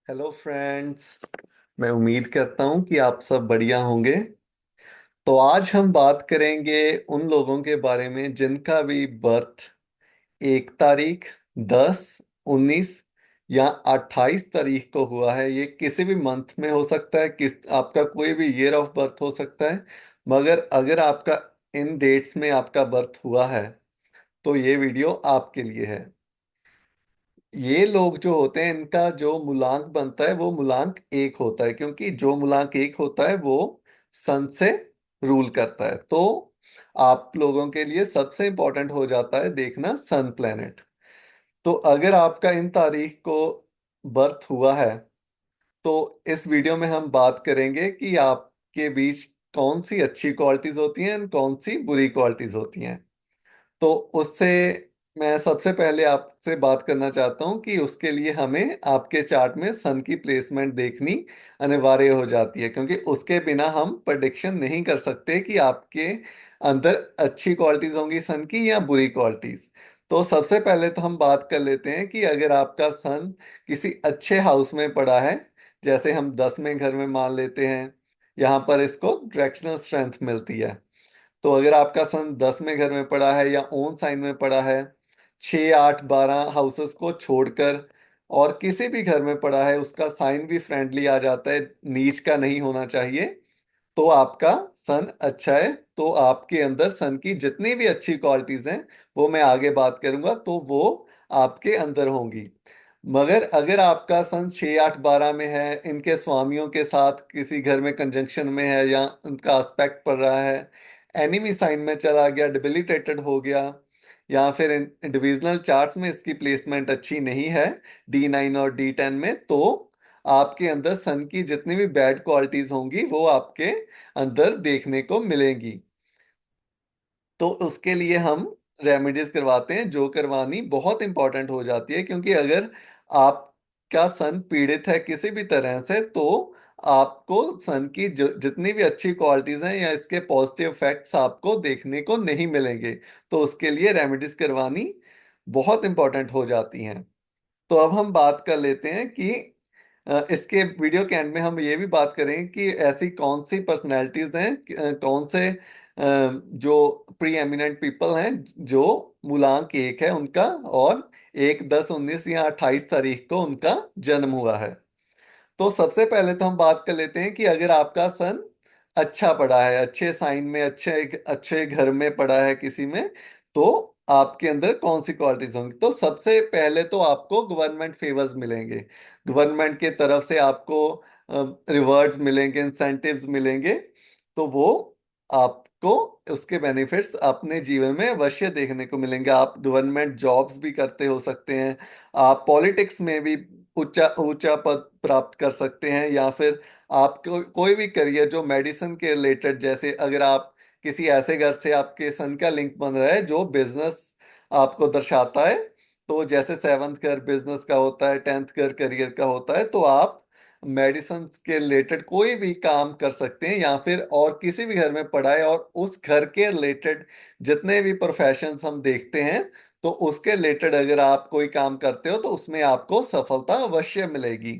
Hello friends. मैं उम्मीद करता हूँ कि आप सब बढ़िया होंगे। तो आज हम बात करेंगे उन लोगों के बारे में जिनका भी बर्थ 1 तारीख, 10, 19 या 28 तारीख को हुआ है। ये किसी भी मंथ में हो सकता है, आपका कोई भी ईयर ऑफ बर्थ हो सकता है। मगर अगर आपका इन डेट्स में आपका बर्थ हुआ है तो ये वीडियो आपके लिए है। ये लोग जो होते हैं इनका जो मूलांक बनता है वो मूलांक 1 होता है, क्योंकि जो मूलांक 1 होता है वो सन से रूल करता है। तो आप लोगों के लिए सबसे इंपॉर्टेंट हो जाता है देखना सन प्लेनेट। तो अगर आपका इन तारीख को बर्थ हुआ है तो इस वीडियो में हम बात करेंगे कि आपके बीच कौन सी अच्छी क्वालिटीज होती हैं और कौन सी बुरी क्वालिटीज होती हैं। तो उससे मैं सबसे पहले आपसे बात करना चाहता हूं कि उसके लिए हमें आपके चार्ट में सन की प्लेसमेंट देखनी अनिवार्य हो जाती है, क्योंकि उसके बिना हम प्रेडिक्शन नहीं कर सकते कि आपके अंदर अच्छी क्वालिटीज होंगी सन की या बुरी क्वालिटीज। तो सबसे पहले तो हम बात कर लेते हैं कि अगर आपका सन किसी अच्छे हाउस में पड़ा है, जैसे हम 10वें घर में मान लेते हैं, यहाँ पर इसको डायरेक्शनल स्ट्रेंथ मिलती है। तो अगर आपका सन 10वें घर में पड़ा है या ओन साइन में पड़ा है, 6, 8, 12 हाउसेस को छोड़कर, और किसी भी घर में पड़ा है उसका साइन भी फ्रेंडली आ जाता है, नीच का नहीं होना चाहिए, तो आपका सन अच्छा है। तो आपके अंदर सन की जितनी भी अच्छी क्वालिटीज हैं वो मैं आगे बात करूंगा, तो वो आपके अंदर होंगी। मगर अगर आपका सन 6, 8, 12 में है, इनके स्वामियों के साथ किसी घर में कंजंक्शन में है या उनका एस्पेक्ट पड़ रहा है, एनिमी साइन में चला गया, डिबिलिटेटेड हो गया, या फिर डिविजनल चार्ट्स में इसकी प्लेसमेंट अच्छी नहीं है, D9 और D10 में, तो आपके अंदर सन की जितनी भी बैड क्वालिटीज होंगी वो आपके अंदर देखने को मिलेंगी। तो उसके लिए हम रेमेडीज करवाते हैं, जो करवानी बहुत इंपॉर्टेंट हो जाती है, क्योंकि अगर आपका सन पीड़ित है किसी भी तरह से तो आपको सन की जितनी भी अच्छी क्वालिटीज हैं या इसके पॉजिटिव इफेक्ट्स आपको देखने को नहीं मिलेंगे। तो उसके लिए रेमेडीज करवानी बहुत इंपॉर्टेंट हो जाती हैं। तो अब हम बात कर लेते हैं कि इसके वीडियो के एंड में हम ये भी बात करेंगे कि ऐसी कौन सी पर्सनैलिटीज हैं, कौन से जो प्री एमिनेंट पीपल हैं जो मूलांक 1 है उनका, और 1, 10, 19 या 28 तारीख को उनका जन्म हुआ है। तो सबसे पहले तो हम बात कर लेते हैं कि अगर आपका सन अच्छा पड़ा है, अच्छे साइन में, अच्छे अच्छे घर में पड़ा है किसी में, तो आपके अंदर कौन सी क्वालिटीज होंगी। तो सबसे पहले तो आपको गवर्नमेंट फेवर्स मिलेंगे, गवर्नमेंट के तरफ से आपको रिवॉर्ड्स मिलेंगे, इंसेंटिव्स मिलेंगे। तो वो आपको उसके बेनिफिट्स अपने जीवन में अवश्य देखने को मिलेंगे। आप गवर्नमेंट जॉब्स भी करते हो सकते हैं, आप पॉलिटिक्स में भी ऊंचा ऊंचा पद प्राप्त कर सकते हैं, या फिर आपको कोई भी करियर जो मेडिसिन के रिलेटेड, जैसे अगर आप किसी ऐसे घर से आपके सन का लिंक बन रहा है जो बिजनेस आपको दर्शाता है, तो जैसे 7th घर बिजनेस का होता है, 10th घर करियर का होता है, तो आप मेडिसिन के रिलेटेड कोई भी काम कर सकते हैं, या फिर और किसी भी घर में पढ़ा है और उस घर के रिलेटेड जितने भी प्रोफेशंस हम देखते हैं, तो उसके रिलेटेड अगर आप कोई काम करते हो तो उसमें आपको सफलता अवश्य मिलेगी।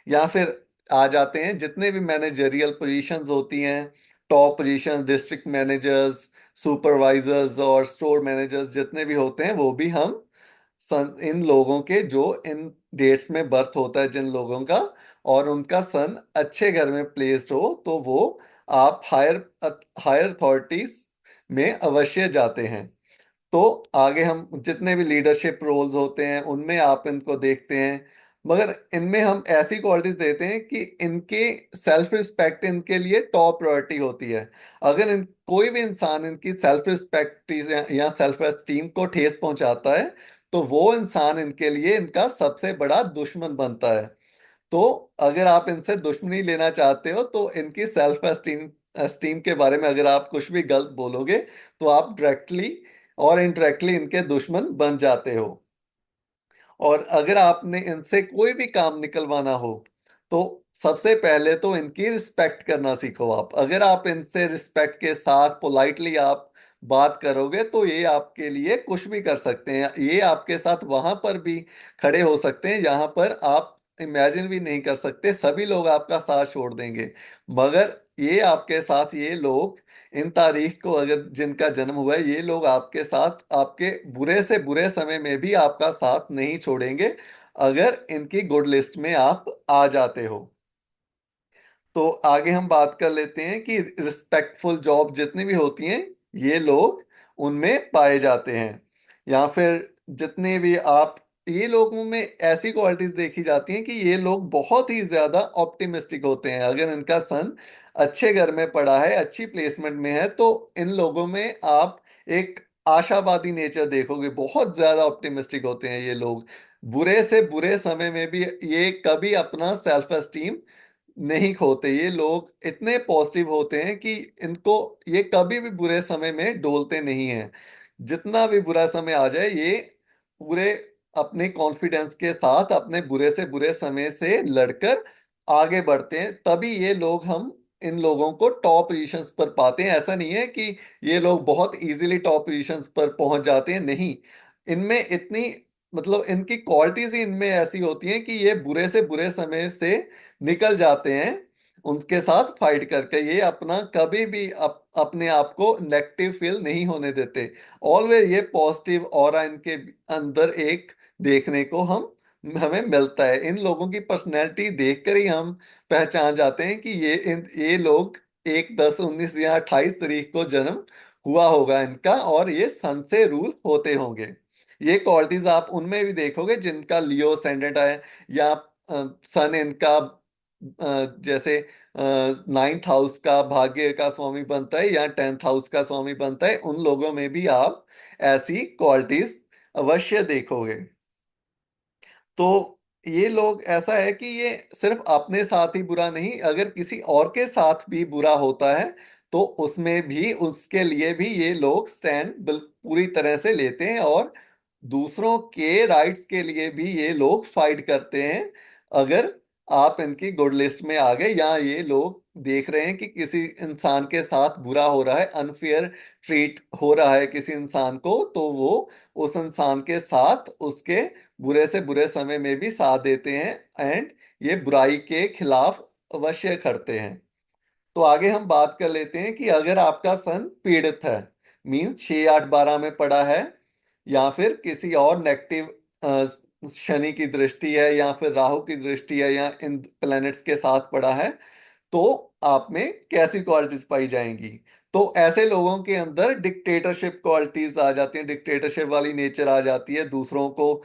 या फिर आ जाते हैं जितने भी मैनेजरियल पोजीशंस होती हैं, top position, district managers, supervisors और स्टोर मैनेजर्स जितने भी होते हैं, वो भी हम सन इन लोगों के जो इन डेट्स में बर्थ होता है जिन लोगों का, और उनका सन अच्छे घर में प्लेस्ड हो, तो वो आप हायर हायर अथॉरिटीज में अवश्य जाते हैं। तो आगे हम जितने भी लीडरशिप रोल्स होते हैं उनमें आप इनको देखते हैं। मगर इनमें हम ऐसी क्वालिटीज देते हैं कि इनके सेल्फ रिस्पेक्ट इनके लिए टॉप प्रायोरिटी होती है। अगर कोई भी इंसान इनकी सेल्फ रिस्पेक्ट या सेल्फ एस्टीम को ठेस पहुंचाता है, तो वो इंसान इनके लिए इनका सबसे बड़ा दुश्मन बनता है। तो अगर आप इनसे दुश्मनी लेना चाहते हो तो इनकी सेल्फ एस्टीम एस्टीम के बारे में अगर आप कुछ भी गलत बोलोगे, तो आप डायरेक्टली और इनडायरेक्टली इनके दुश्मन बन जाते हो। और अगर आपने इनसे कोई भी काम निकलवाना हो तो सबसे पहले तो इनकी रिस्पेक्ट करना सीखो। आप अगर आप इनसे रिस्पेक्ट के साथ पोलाइटली आप बात करोगे तो ये आपके लिए कुछ भी कर सकते हैं, ये आपके साथ वहां पर भी खड़े हो सकते हैं जहां पर आप इमेजिन भी नहीं कर सकते, सभी लोग आपका साथ छोड़ देंगे। मगर ये आपके साथ, ये लोग इन तारीख को अगर जिनका जन्म हुआ है, ये लोग आपके साथ आपके बुरे से बुरे समय में भी आपका साथ नहीं छोड़ेंगे, अगर इनकी गुड लिस्ट में आप आ जाते हो। तो आगे हम बात कर लेते हैं कि रिस्पेक्टफुल जॉब जितनी भी होती हैं, ये लोग उनमें पाए जाते हैं। या फिर जितने भी आप, ये लोगों में ऐसी क्वालिटीज देखी जाती हैं कि ये लोग बहुत ही ज्यादा ऑप्टिमिस्टिक होते हैं। अगर इनका सन अच्छे घर में पड़ा है, अच्छी प्लेसमेंट में है, तो इन लोगों में आप एक आशावादी नेचर देखोगे। बहुत ज्यादा ऑप्टिमिस्टिक होते हैं ये लोग। बुरे से बुरे समय में भी ये कभी अपना सेल्फ एस्टीम नहीं खोते। ये लोग इतने पॉजिटिव होते हैं कि इनको, ये कभी भी बुरे समय में डोलते नहीं हैं। जितना भी बुरा समय आ जाए, ये पूरे अपने कॉन्फिडेंस के साथ अपने बुरे से बुरे समय से लड़कर आगे बढ़ते हैं। तभी ये लोग, हम इन लोगों को टॉप पोजीशंस पर पाते हैं। ऐसा नहीं है कि ये लोग बहुत इजीली टॉप पोजीशंस पर पहुंच जाते हैं, नहीं। इनमें इतनी, मतलब इनकी क्वालिटीज ही इनमें ऐसी होती हैं कि ये बुरे से बुरे समय से निकल जाते हैं, उनके साथ फाइट करके। ये अपना कभी भी अपने आप को नेगेटिव फील नहीं होने देते। ऑलवेज ये पॉजिटिव ऑरा इनके अंदर एक देखने को हम हमें मिलता है। इन लोगों की पर्सनैलिटी देखकर ही हम पहचान जाते हैं कि ये लोग 1/10/19 या 28 तारीख को जन्म हुआ होगा इनका, और ये सन से रूल होते होंगे। ये क्वालिटीज आप उनमें भी देखोगे जिनका लियो सेंडेंट है, या सन इनका जैसे 9th हाउस का भाग्य का स्वामी बनता है, या 10th हाउस का स्वामी बनता है। उन लोगों में भी आप ऐसी क्वालिटीज अवश्य देखोगे। तो ये लोग, ऐसा है कि ये सिर्फ अपने साथ ही बुरा नहीं, अगर किसी और के साथ भी बुरा होता है तो उसमें भी, उसके लिए भी ये लोग स्टैंड पूरी तरह से लेते हैं, और दूसरों के राइट्स के लिए भी ये लोग फाइट करते हैं। अगर आप इनकी गुड लिस्ट में आ गए, या ये लोग देख रहे हैं कि किसी इंसान के साथ बुरा हो रहा है, अनफेयर ट्रीट हो रहा है किसी इंसान को, तो वो उस इंसान के साथ उसके बुरे से बुरे समय में भी साथ देते हैं, एंड ये बुराई के खिलाफ अवश्य खड़ते हैं। तो आगे हम बात कर लेते हैं कि अगर आपका सन पीड़ित है, मीन्स 6 8 12 में पड़ा है, या फिर किसी और नेगेटिव शनि की दृष्टि है, या फिर राहु की दृष्टि है, या इन प्लैनेट्स के साथ पड़ा है, तो आप में कैसी क्वालिटीज पाई जाएंगी। तो ऐसे लोगों के अंदर डिक्टेटरशिप क्वालिटीज आ जाती हैं, डिक्टेटरशिप वाली नेचर आ जाती है। दूसरों को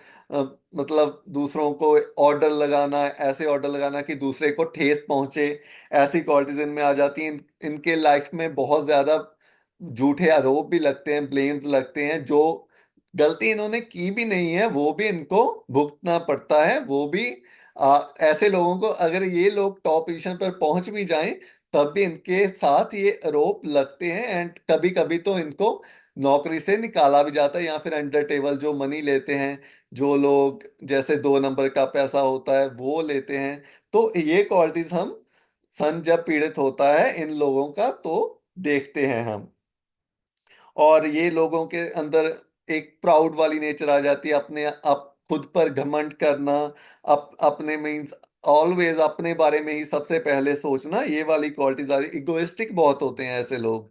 मतलब दूसरों को ऑर्डर लगाना, ऐसे ऑर्डर लगाना कि दूसरे को ठेस पहुंचे, ऐसी क्वालिटीज इनमें आ जाती हैं। इनके लाइफ में बहुत ज्यादा झूठे आरोप भी लगते हैं, ब्लेम्स लगते हैं। जो गलती इन्होंने की भी नहीं है वो भी इनको भुगतना पड़ता है। वो भी ऐसे लोगों को, अगर ये लोग टॉप पोजीशन पर पहुंच भी जाएं, तब भी इनके साथ ये आरोप लगते हैं, एंड कभी कभी तो इनको नौकरी से निकाला भी जाता है, या फिर अंडर टेबल जो मनी लेते हैं, जो लोग जैसे 2 नंबर का पैसा होता है वो लेते हैं। तो ये क्वालिटीज हम, सन जब पीड़ित होता है इन लोगों का, तो देखते हैं हम। और ये लोगों के अंदर एक प्राउड वाली नेचर आ जाती है, अपने आप खुद पर घमंड करना, अपने मीन्स ऑलवेज अपने बारे में ही सबसे पहले सोचना, ये वाली क्वालिटीज आ रही। इगोइस्टिक बहुत होते हैं ऐसे लोग।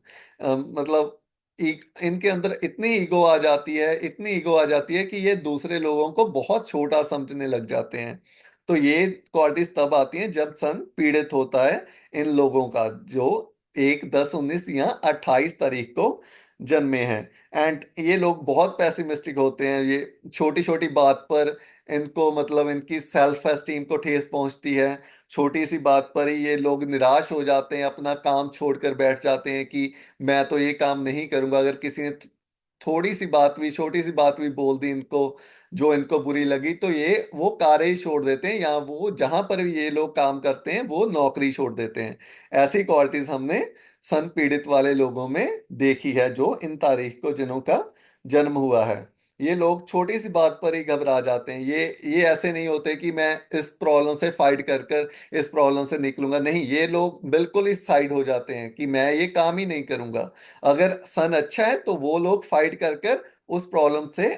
मतलब इनके अंदर इतनी ईगो आ जाती है, इतनी ईगो आ जाती है कि ये दूसरे लोगों को बहुत छोटा समझने लग जाते हैं। तो ये क्वालिटीज तब आती हैं जब सन पीड़ित होता है इन लोगों का, जो 1/10/19 या 28 तारीख को जन्मे हैं। एंड ये लोग बहुत पैसिमिस्टिक होते हैं। ये छोटी छोटी बात पर इनको, मतलब इनकी सेल्फ एस्टीम को ठेस पहुंचती है। छोटी सी बात पर ही ये लोग निराश हो जाते हैं, अपना काम छोड़कर बैठ जाते हैं कि मैं तो ये काम नहीं करूंगा। अगर किसी ने थोड़ी सी बात भी, छोटी सी बात भी बोल दी इनको, जो इनको बुरी लगी, तो ये वो कार्य ही छोड़ देते हैं, या वो जहां पर भी ये लोग काम करते हैं वो नौकरी छोड़ देते हैं। ऐसी क्वालिटीज हमने सन पीड़ित वाले लोगों में देखी है, जो इन तारीख को जिन्हों का जन्म हुआ है। ये लोग छोटी सी बात पर ही घबरा जाते हैं। ये ऐसे नहीं होते कि मैं इस प्रॉब्लम से फाइट कर कर इस प्रॉब्लम से निकलूंगा, नहीं। ये लोग बिल्कुल ही साइड हो जाते हैं कि मैं ये काम ही नहीं करूंगा। अगर सन अच्छा है तो वो लोग फाइट कर कर उस प्रॉब्लम से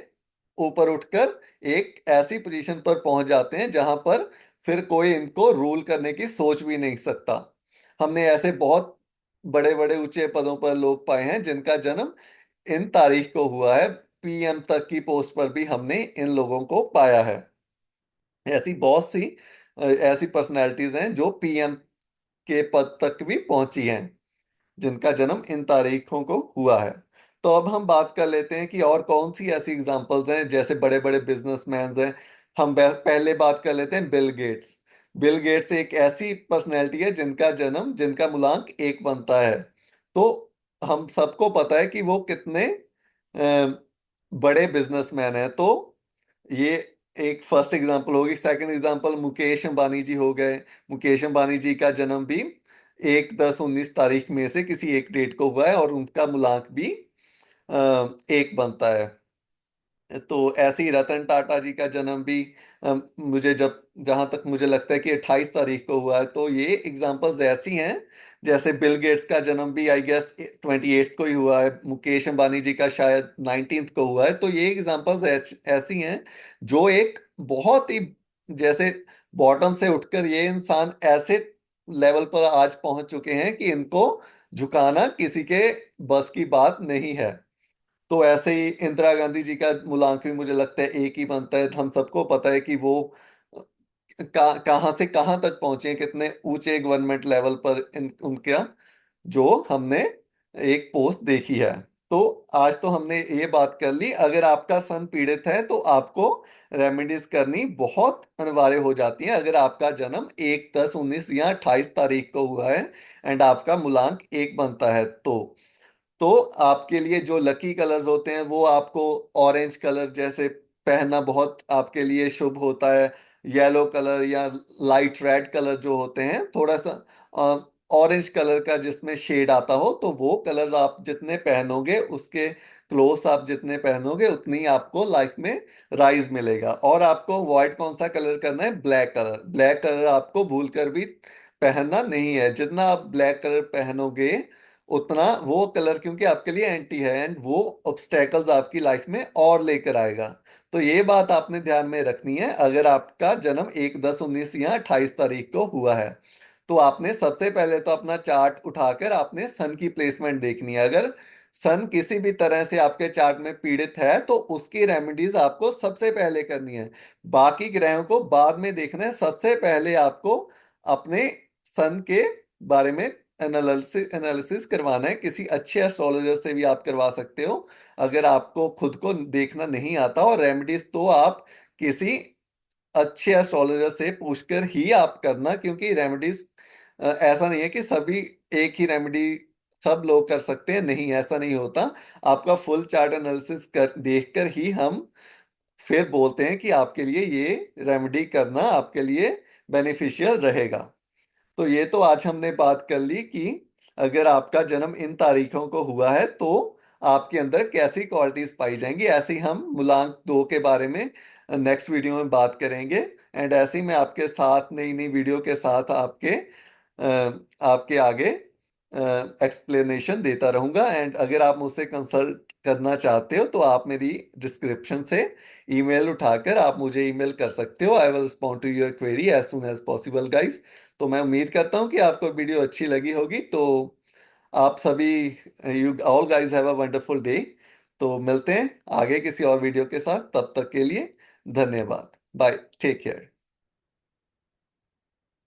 ऊपर उठकर एक ऐसी पोजीशन पर पहुंच जाते हैं जहां पर फिर कोई इनको रूल करने की सोच भी नहीं सकता। हमने ऐसे बहुत बड़े बड़े ऊंचे पदों पर लोग पाए हैं जिनका जन्म इन तारीख को हुआ है। पीएम तक की पोस्ट पर भी हमने इन लोगों को पाया है। ऐसी बहुत सी ऐसी पर्सनैलिटीज हैं जो पीएम के पद तक भी पहुंची हैं, जिनका जन्म इन तारीखों को हुआ है। तो अब हम बात कर लेते हैं कि और कौन सी ऐसी एग्जांपल्स हैं जैसे बड़े बड़े बिजनेसमैन हैं। हम पहले बात कर लेते हैं बिल गेट्स। बिल गेट्स एक ऐसी पर्सनैलिटी है जिनका मूलांक एक बनता है। तो हम सबको पता है कि वो कितने बड़े बिजनेसमैन हैं। तो ये एक फर्स्ट एग्जांपल होगी। सेकंड एग्जांपल मुकेश अंबानी जी हो गए। मुकेश अंबानी जी का जन्म भी 1/10/19 में से किसी एक डेट को हुआ है और उनका मूलांक भी एक बनता है। तो ऐसे ही रतन टाटा जी का जन्म भी मुझे जब जहां तक मुझे लगता है कि 28 तारीख को हुआ है। तो ये एग्जांपल्स ऐसी हैं, जैसे बिल गेट्स का जन्म भी आई गेस 28 को ही हुआ है, मुकेश अंबानी जी का शायद 19 को हुआ है। तो ये एग्जांपल्स ऐसी हैं जो एक बहुत ही जैसे बॉटम से उठकर ये इंसान ऐसे लेवल पर आज पहुंच चुके हैं कि इनको झुकाना किसी के बस की बात नहीं है। तो ऐसे ही इंदिरा गांधी जी का मूल्यांकन भी मुझे लगता है एक ही बनता है। हम सबको पता है कि वो कहाँ से कहाँ तक पहुंचे हैं, कितने ऊंचे गवर्नमेंट लेवल पर उनका जो हमने एक पोस्ट देखी है। तो आज तो हमने ये बात कर ली, अगर आपका सन पीड़ित है तो आपको रेमेडीज करनी बहुत अनिवार्य हो जाती है। अगर आपका जन्म 1/10/19 या 28 तारीख को हुआ है एंड आपका मूलांक एक बनता है, तो आपके लिए जो लकी कलर्स होते हैं वो आपको ऑरेंज कलर जैसे पहनना बहुत आपके लिए शुभ होता है। येलो कलर या लाइट रेड कलर जो होते हैं, थोड़ा सा ऑरेंज कलर का जिसमें शेड आता हो, तो वो कलर आप जितने पहनोगे, उसके क्लोथ्स आप जितने पहनोगे, उतनी ही आपको लाइफ में राइज मिलेगा। और आपको अवॉइड कौन सा कलर करना है? Black colour. ब्लैक कलर आपको भूल कर भी पहनना नहीं है। जितना आप ब्लैक कलर पहनोगे उतना वो कलर क्योंकि आपके लिए एंटी है एंड वो ऑब्स्टेकल्स आपकी लाइफ में और लेकर आएगा। तो ये बात आपने ध्यान में रखनी है अगर आपका जन्म 1/10/19 या 28 तारीख को हुआ है। तो आपने सबसे पहले तो अपना चार्ट उठाकर आपने सन की प्लेसमेंट देखनी है। अगर सन किसी भी तरह से आपके चार्ट में पीड़ित है तो उसकी रेमेडीज आपको सबसे पहले करनी है। बाकी ग्रहों को बाद में देखना है। सबसे पहले आपको अपने सन के बारे में एनालिसिस एनालिसिस करवाना है। किसी अच्छे एस्ट्रोलॉजर से भी आप करवा सकते हो अगर आपको खुद को देखना नहीं आता। और रेमेडीज तो आप किसी अच्छे एस्ट्रोलॉजर से पूछकर ही आप करना, क्योंकि रेमेडीज ऐसा नहीं है कि सभी एक ही रेमेडी सब लोग कर सकते हैं। नहीं, ऐसा नहीं होता। आपका फुल चार्ट एनालिसिस कर देखकर ही हम फिर बोलते हैं कि आपके लिए ये रेमेडी करना आपके लिए बेनिफिशियल रहेगा। तो ये तो आज हमने बात कर ली कि अगर आपका जन्म इन तारीखों को हुआ है तो आपके अंदर कैसी क्वालिटीज पाई जाएंगी। ऐसे ही हम मूलांक 2 के बारे में नेक्स्ट वीडियो में बात करेंगे। एंड ऐसे ही मैं आपके साथ नई नई वीडियो के साथ आपके आगे एक्सप्लेनेशन देता रहूंगा। एंड अगर आप मुझसे कंसल्ट करना चाहते हो तो आप मेरी डिस्क्रिप्शन से ईमेल उठाकर आप मुझे ईमेल कर सकते हो। I will respond to your query as soon as possible guys. तो मैं उम्मीद करता हूँ कि आपको वीडियो अच्छी लगी होगी। तो आप सभी, you all guys have a wonderful day. तो मिलते हैं आगे किसी और वीडियो के साथ। तब तक के लिए धन्यवाद। Bye, take care.